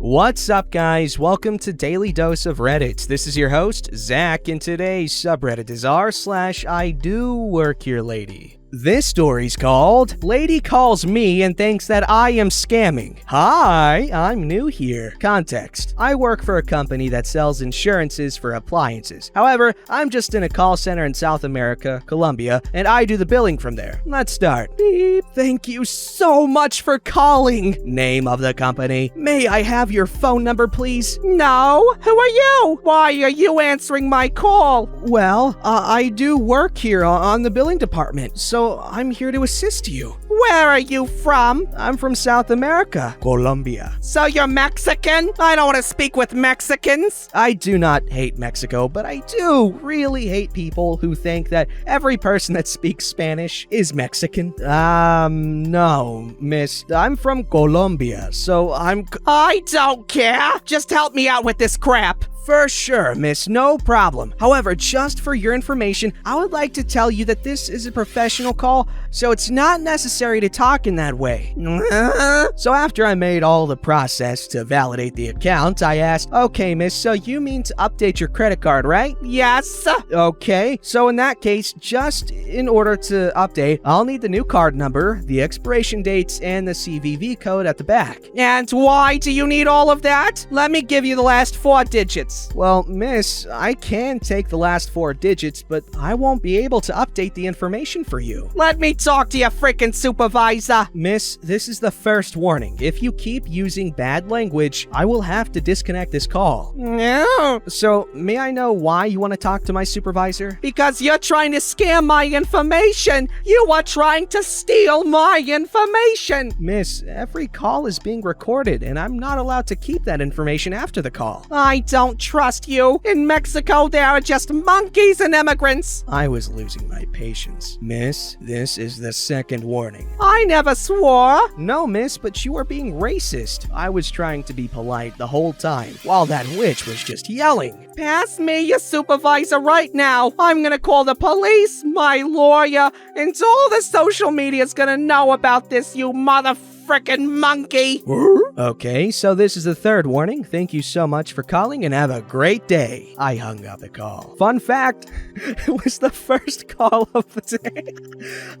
What's up, guys? Welcome to Daily Dose of Reddit. This is your host, Zach, and today's subreddit is r/IDoWorkHereLady. This story's called Lady Calls Me and Thinks That I Am Scamming. Hi, I'm new here. Context: I work for a company that sells insurances for appliances. However, I'm just in a call center in South America, Colombia, and I do the billing from there. Let's start. Beep. Thank you so much for calling. Name of the company. May I have your phone number, please? No. Who are you? Why are you answering my call? Well, I do work here on the billing department, so I'm here to assist you. Where are you from? I'm from South America, Colombia. So you're Mexican? I don't want to speak with Mexicans. I do not hate Mexico, but I do really hate people who think that every person that speaks Spanish is Mexican. No, miss. I'm from Colombia, so I don't care. Just help me out with this crap. For sure, miss, no problem. However, just for your information, I would like to tell you that this is a professional call, so it's not necessary to talk in that way. So after I made all the process to validate the account, I asked, okay, miss, so you mean to update your credit card, right? Yes. Okay, so in that case, just in order to update, I'll need the new card number, the expiration dates, and the CVV code at the back. And why do you need all of that? Let me give you the last 4 digits. Well, miss, I can take the last 4 digits, but I won't be able to update the information for you. Let me talk to your freaking supervisor. Miss, this is the first warning. If you keep using bad language, I will have to disconnect this call. No. So, may I know why you want to talk to my supervisor? Because you're trying to scam my information. You are trying to steal my information. Miss, every call is being recorded, and I'm not allowed to keep that information after the call. I don't trust you. In Mexico, there are just monkeys and immigrants. I was losing my patience. Miss, this is the second warning. I never swore. No, miss, but you are being racist. I was trying to be polite the whole time, while that witch was just yelling. Pass me your supervisor right now. I'm gonna call the police, my lawyer, and all the social media's gonna know about this, you frickin' monkey. Okay, so this is the third warning. Thank you so much for calling and have a great day. I hung up the call. Fun fact, it was the first call of the day.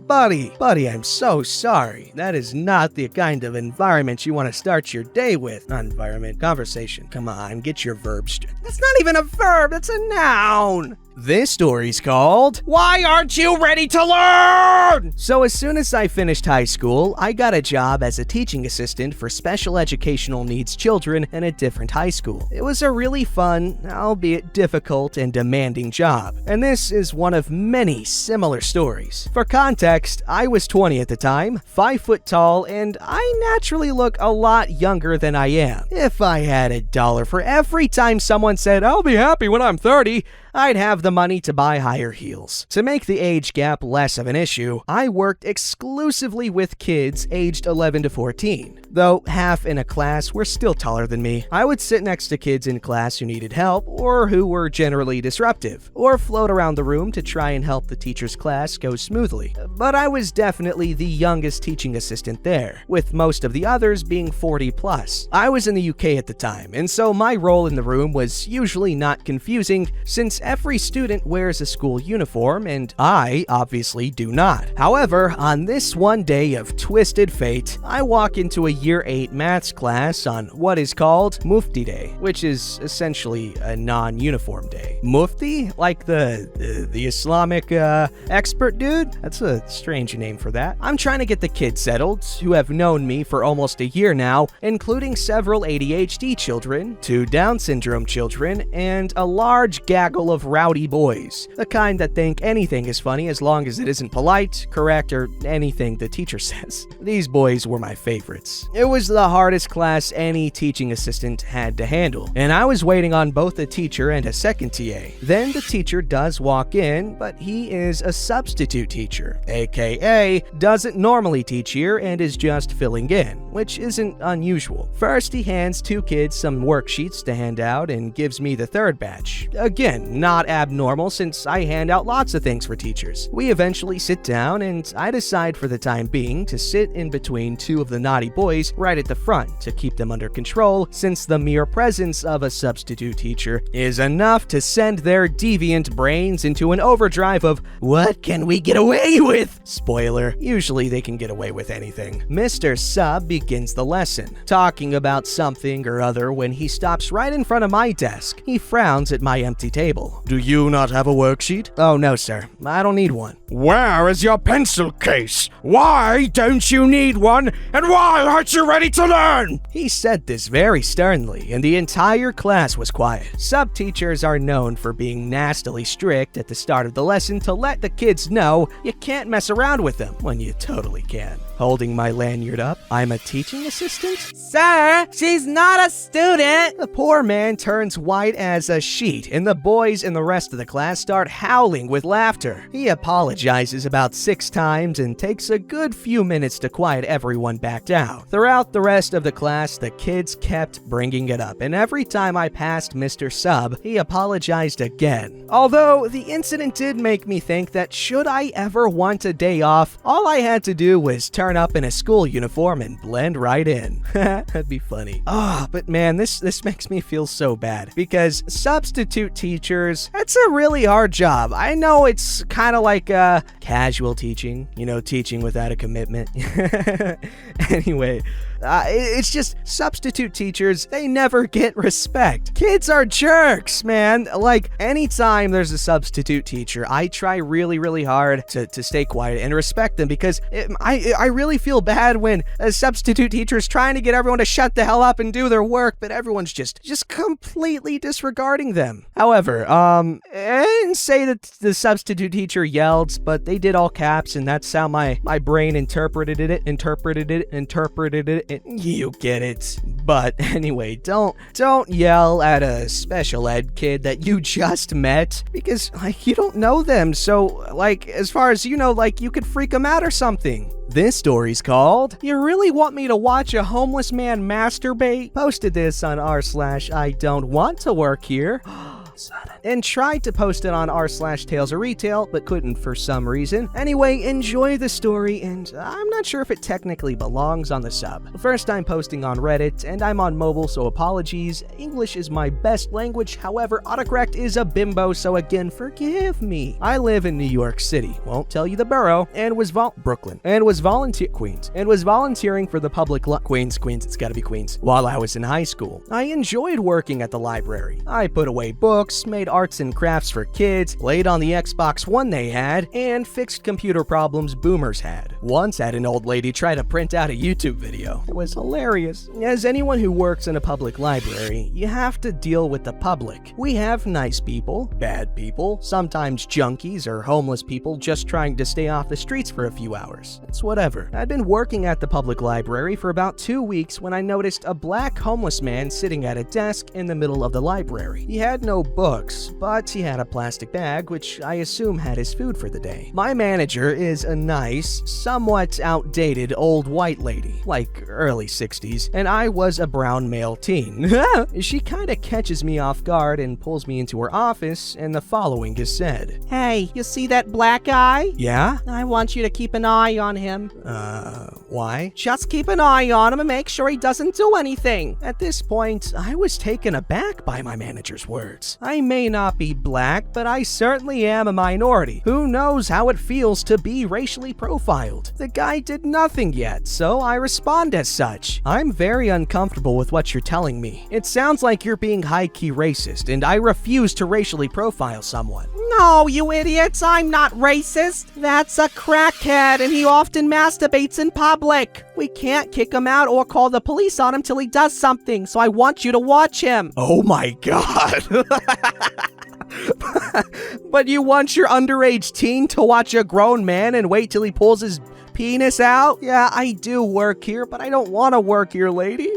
Buddy, I'm so sorry. That is not the kind of environment you want to start your day with. Environment, conversation. Come on, get your verb straight. That's not even a verb, that's a noun. This story's called Why Aren't You Ready to Learn? So as soon as I finished high school, I got a job as a teaching assistant for special educational needs children in a different high school. It was a really fun, albeit difficult and demanding job. And this is one of many similar stories. For context, I was 20 at the time, 5 foot tall, and I naturally look a lot younger than I am. If I had $1 for every time someone said, I'll be happy when I'm 30, I'd have the money to buy higher heels. To make the age gap less of an issue, I worked exclusively with kids aged 11 to 14. Though half in a class were still taller than me, I would sit next to kids in class who needed help or who were generally disruptive, or float around the room to try and help the teacher's class go smoothly. But I was definitely the youngest teaching assistant there, with most of the others being 40 plus. I was in the UK at the time, and so my role in the room was usually not confusing since every student wears a school uniform and I obviously do not. However, on this one day of twisted fate, I walk into a Year 8 maths class on what is called Mufti Day, which is essentially a non-uniform day. Mufti? Like the Islamic expert dude? That's a strange name for that. I'm trying to get the kids settled, who have known me for almost a year now, including several ADHD children, 2 Down syndrome children, and a large gaggle of rowdy boys. The kind that think anything is funny as long as it isn't polite, correct, or anything the teacher says. These boys were my favorites. It was the hardest class any teaching assistant had to handle, and I was waiting on both a teacher and a second TA. Then the teacher does walk in, but he is a substitute teacher, aka doesn't normally teach here and is just filling in, which isn't unusual. First, he hands 2 kids some worksheets to hand out and gives me the third batch. Again, not abnormal since I hand out lots of things for teachers. We eventually sit down and I decide for the time being to sit in between two of the naughty boys right at the front to keep them under control, since the mere presence of a substitute teacher is enough to send their deviant brains into an overdrive of "what can we get away with?" Spoiler, usually they can get away with anything. Mr. Sub begins the lesson, talking about something or other when he stops right in front of my desk. He frowns at my empty table. "Do you not have a worksheet?" "Oh no, sir. I don't need one." "Where is your pencil case? Why don't you need one? And why aren't you ready to learn?" He said this very sternly, and the entire class was quiet. Sub-teachers are known for being nastily strict at the start of the lesson to let the kids know you can't mess around with them when you totally can. Holding my lanyard up, I'm a teaching assistant? Sir, she's not a student. The poor man turns white as a sheet, and the boys and the rest of the class start howling with laughter. He apologizes about 6 times and takes a good few minutes to quiet everyone back down. Throughout the rest of the class, the kids kept bringing it up, and every time I passed Mr. Sub, he apologized again. Although the incident did make me think that should I ever want a day off, all I had to do was turn up in a school uniform and blend right in. That'd be funny. But man, this makes me feel so bad because substitute teachers, that's a really hard job. I know it's kind of like casual teaching, teaching without a commitment. Anyway, it's just substitute teachers, they never get respect. Kids are jerks, man. Like, anytime there's a substitute teacher, I try really, really hard to stay quiet and respect them because I really feel bad when a substitute teacher is trying to get everyone to shut the hell up and do their work, but everyone's just completely disregarding them. However, I didn't say that the substitute teacher yelled, but they did all caps, and that's how my brain interpreted it. You get it. But anyway, don't yell at a special ed kid that you just met because, you don't know them. So, as far as you know, you could freak them out or something. This story's called "You Really Want Me to Watch a Homeless Man Masturbate?" Posted this on r/I-don't-want-to-work-here. And tried to post it on r/Tales of Retail, but couldn't for some reason. Anyway, enjoy the story, and I'm not sure if it technically belongs on the sub. First time posting on Reddit, and I'm on mobile, so apologies. English is my best language, however, autocorrect is a bimbo, so again, forgive me. I live in New York City, won't tell you the borough, and was Brooklyn, and was volunteering for the public Queens, it's gotta be Queens, while I was in high school. I enjoyed working at the library. I put away books, made arts and crafts for kids, played on the Xbox One they had, and fixed computer problems boomers had. Once had an old lady try to print out a YouTube video. It was hilarious. As anyone who works in a public library, you have to deal with the public. We have nice people, bad people, sometimes junkies or homeless people just trying to stay off the streets for a few hours. It's whatever. I'd been working at the public library for about 2 weeks when I noticed a black homeless man sitting at a desk in the middle of the library. He had no books, but he had a plastic bag, which I assume had his food for the day. My manager is a nice, somewhat outdated old white lady, like early 60s, and I was a brown male teen. She kinda catches me off guard and pulls me into her office, and the following is said. Hey, you see that black guy? Yeah? I want you to keep an eye on him. Why? Just keep an eye on him and make sure he doesn't do anything. At this point, I was taken aback by my manager's words. I may not be black, but I certainly am a minority. Who knows how it feels to be racially profiled? The guy did nothing yet, so I respond as such. I'm very uncomfortable with what you're telling me. It sounds like you're being high-key racist, and I refuse to racially profile someone. No, you idiots, I'm not racist. That's a crackhead, and he often masturbates in public. We can't kick him out or call the police on him till he does something, so I want you to watch him. Oh my god. But you want your underage teen to watch a grown man and wait till he pulls his penis out? Yeah, I do work here, but I don't want to work here, lady.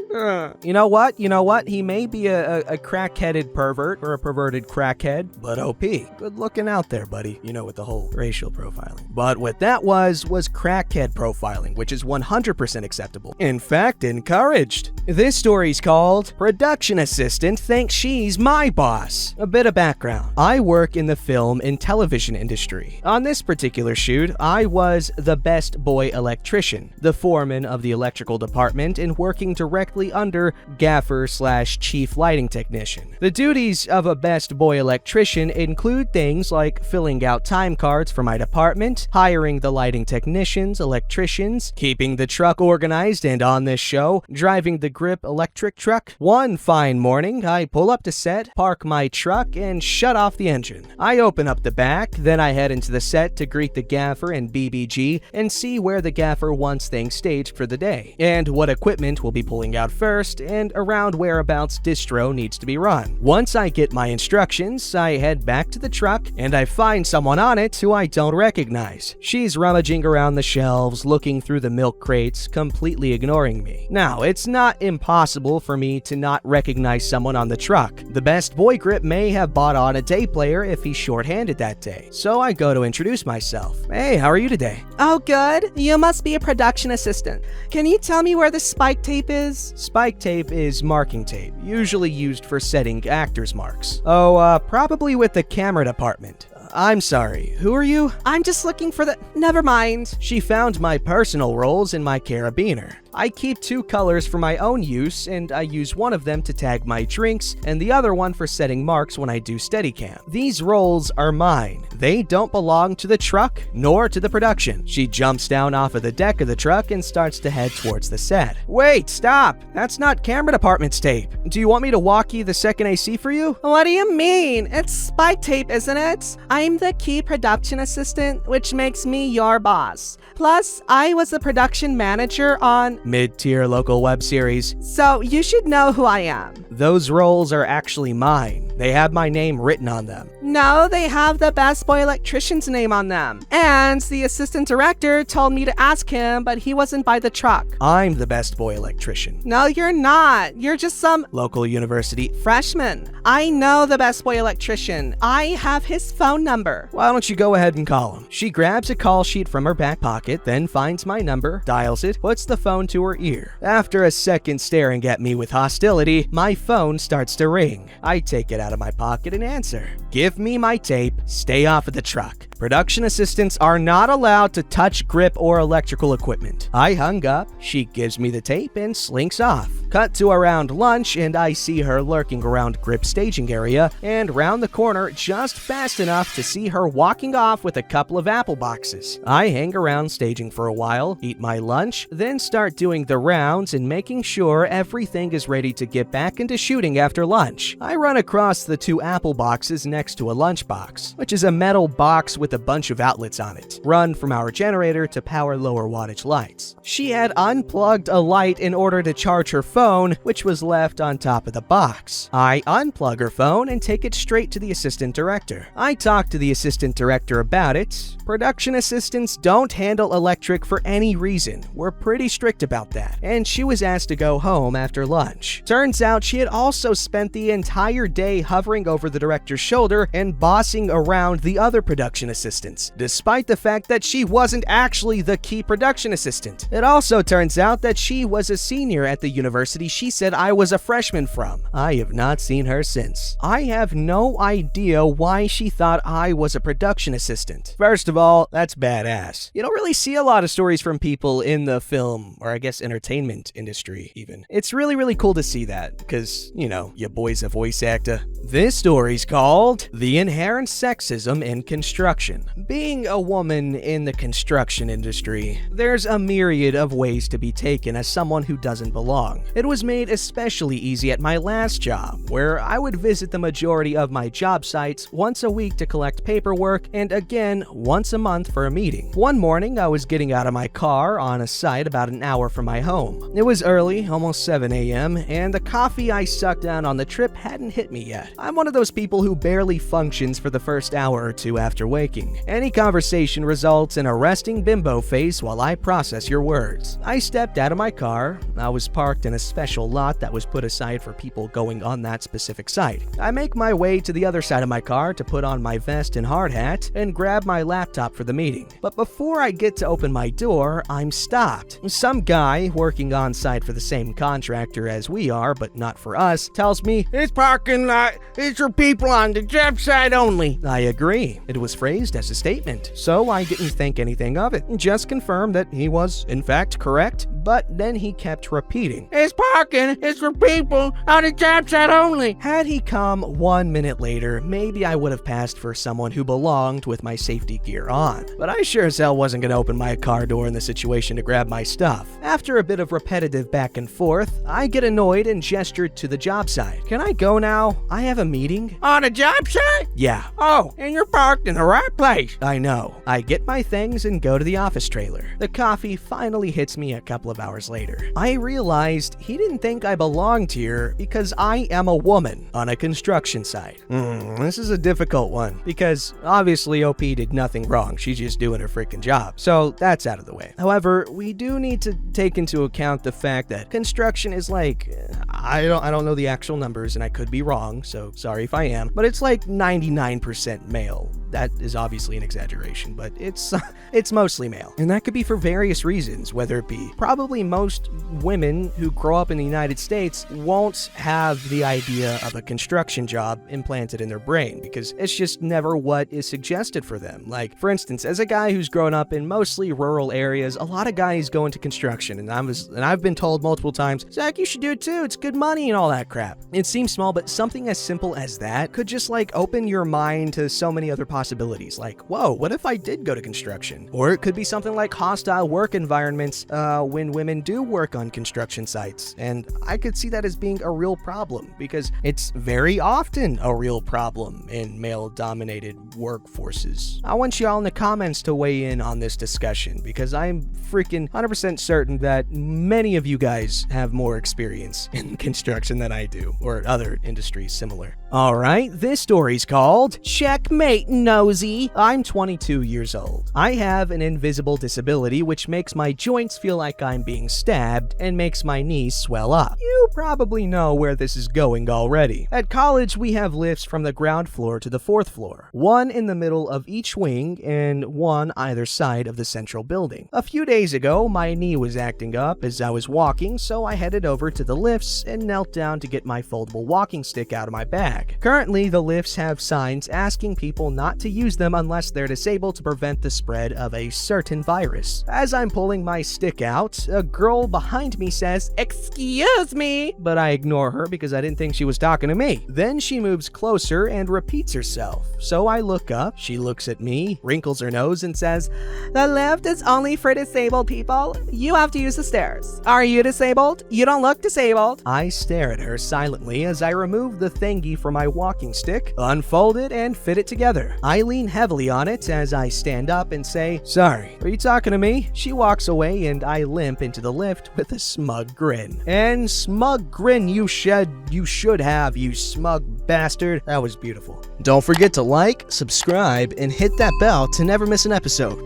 You know what? He may be a crack-headed pervert or a perverted crackhead, but OP. Good looking out there, buddy. With the whole racial profiling. But what that was crackhead profiling, which is 100% acceptable. In fact, encouraged. This story's called Production Assistant Thinks She's My Boss. A bit of background. town. I work in the film and television industry. On this particular shoot, I was the best boy electrician, the foreman of the electrical department and working directly under gaffer/chief lighting technician. The duties of a best boy electrician include things like filling out time cards for my department, hiring the lighting technicians, electricians, keeping the truck organized and on this show, driving the grip electric truck. One fine morning, I pull up to set, park my truck, and shut off the engine. I open up the back, then I head into the set to greet the gaffer and BBG and see where the gaffer wants things staged for the day, and what equipment will be pulling out first, and around whereabouts distro needs to be run. Once I get my instructions, I head back to the truck, and I find someone on it who I don't recognize. She's rummaging around the shelves, looking through the milk crates, completely ignoring me. Now, it's not impossible for me to not recognize someone on the truck. The best boy grip may have bought on a day player if he's short-handed that day. So I go to introduce myself. Hey, how are you today? Oh, good. You must be a production assistant. Can you tell me where the spike tape is? Spike tape is marking tape, usually used for setting actors' marks. Oh, probably with the camera department. I'm sorry, who are you? I'm just looking for the... Never mind. She found my personal rolls in my carabiner. I keep 2 colors for my own use, and I use one of them to tag my drinks, and the other one for setting marks when I do Steadicam. These rolls are mine. They don't belong to the truck, nor to the production. She jumps down off of the deck of the truck and starts to head towards the set. Wait, stop! That's not camera department's tape. Do you want me to walk you the second AC for you? What do you mean? It's spike tape, isn't it? I'm the key production assistant, which makes me your boss. Plus, I was the production manager on mid-tier local web series. So you should know who I am. Those roles are actually mine. They have my name written on them. No, they have the best boy electrician's name on them. And the assistant director told me to ask him, but he wasn't by the truck. I'm the best boy electrician. No, you're not. You're just some local university freshman. I know the best boy electrician. I have his phone number. Why don't you go ahead and call him? She grabs a call sheet from her back pocket, then finds my number, dials it, puts the phone to her ear. After a second staring at me with hostility, my phone starts to ring. I take it out of my pocket and answer. Give me my tape, stay off of the truck. Production assistants are not allowed to touch grip or electrical equipment. I hung up, she gives me the tape and slinks off. Cut to around lunch and I see her lurking around grip staging area and round the corner just fast enough to see her walking off with a couple of apple boxes. I hang around staging for a while, eat my lunch, then start doing the rounds and making sure everything is ready to get back into shooting after lunch. I run across the 2 apple boxes next to a lunch box, which is a metal box with a bunch of outlets on it, run from our generator to power lower wattage lights. She had unplugged a light in order to charge her phone, which was left on top of the box. I unplug her phone and take it straight to the assistant director. I talk to the assistant director about it. Production assistants don't handle electric for any reason. We're pretty strict about that. And she was asked to go home after lunch. Turns out she had also spent the entire day hovering over the director's shoulder and bossing around the other production assistants, despite the fact that she wasn't actually the key production assistant. It also turns out that she was a senior at the university she said I was a freshman from. I have not seen her since. I have no idea why she thought I was a production assistant. First of all, that's badass. You don't really see a lot of stories from people in the film, or I guess entertainment industry even. It's really cool to see that, because, you know, your boy's a voice actor. This story's called The Inherent Sexism in Construction. Being a woman in the construction industry, there's a myriad of ways to be taken as someone who doesn't belong. It was made especially easy at my last job, where I would visit the majority of my job sites once a week to collect paperwork and again once a month for a meeting. One morning, I was getting out of my car on a site about an hour from my home. It was early, almost 7 a.m., and the coffee I sucked down on the trip hadn't hit me yet. I'm one of those people who barely functions for the first hour or two after waking talking. Any conversation results in a resting bimbo face while I process your words. I stepped out of my car. I was parked in a special lot that was put aside for people going on that specific site. I make my way to the other side of my car to put on my vest and hard hat and grab my laptop for the meeting. But before I get to open my door, I'm stopped. Some guy working on site for the same contractor as we are, but not for us, tells me, This parking lot is for people on the job site only. I agree. It was phrased as a statement, so I didn't think anything of it. Just confirmed that he was, in fact, correct, but then he kept repeating, This parking is for people on the job site only. Had he come 1 minute later, maybe I would have passed for someone who belonged with my safety gear on. But I sure as hell wasn't going to open my car door in the situation to grab my stuff. After a bit of repetitive back and forth, I get annoyed and gestured to the job site. Can I go now? I have a meeting. On a job site? Yeah. Oh, and you're parked in the right place. I know. I get my things and go to the office trailer. The coffee finally hits me a couple of hours later. I realized he didn't think I belonged here because I am a woman on a construction site. This is a difficult one because obviously OP did nothing wrong. She's just doing her freaking job. So that's out of the way. However, we do need to take into account the fact that construction is like, I don't know the actual numbers and I could be wrong, so sorry if I am, but it's like 99% male. That is obviously an exaggeration, but it's mostly male. And that could be for various reasons, whether it be probably most women who grow up in the United States won't have the idea of a construction job implanted in their brain because it's just never what is suggested for them. Like, for instance, as a guy who's grown up in mostly rural areas, a lot of guys go into construction, and I've been told multiple times, Zach, you should do it too. It's good money and all that crap. It seems small, but something as simple as that could just like open your mind to so many other possibilities. Like, whoa, what if I did go to construction? Or it could be something like hostile work environments when women do work on construction sites. And I could see that as being a real problem because it's very often a real problem in male-dominated workforces. I want y'all in the comments to weigh in on this discussion because I'm freaking 100% certain that many of you guys have more experience in construction than I do, or other industries similar. Alright, this story's called Checkmate Nosy. I'm 22 years old. I have an invisible disability which makes my joints feel like I'm being stabbed and makes my knees swell up. You probably know where this is going already. At college, we have lifts from the ground floor to the 4th floor, one in the middle of each wing and one either side of the central building. A few days ago, my knee was acting up as I was walking, so I headed over to the lifts and knelt down to get my foldable walking stick out of my bag. Currently, the lifts have signs asking people not to use them unless they're disabled to prevent the spread of a certain virus. As I'm pulling my stick out, a girl behind me says, "Excuse me," but I ignore her because I didn't think she was talking to me. Then she moves closer and repeats herself. So I look up, she looks at me, wrinkles her nose and says, "The lift is only for disabled people. You have to use the stairs. Are you disabled? You don't look disabled." I stare at her silently as I remove the thingy from my walking stick, unfold it, and fit it together. I lean heavily on it as I stand up and say, "Sorry, are you talking to me?" She walks away and I limp into the lift with a smug grin. And smug grin you should have, you smug bastard. That was beautiful. Don't forget to like, subscribe, and hit that bell to never miss an episode.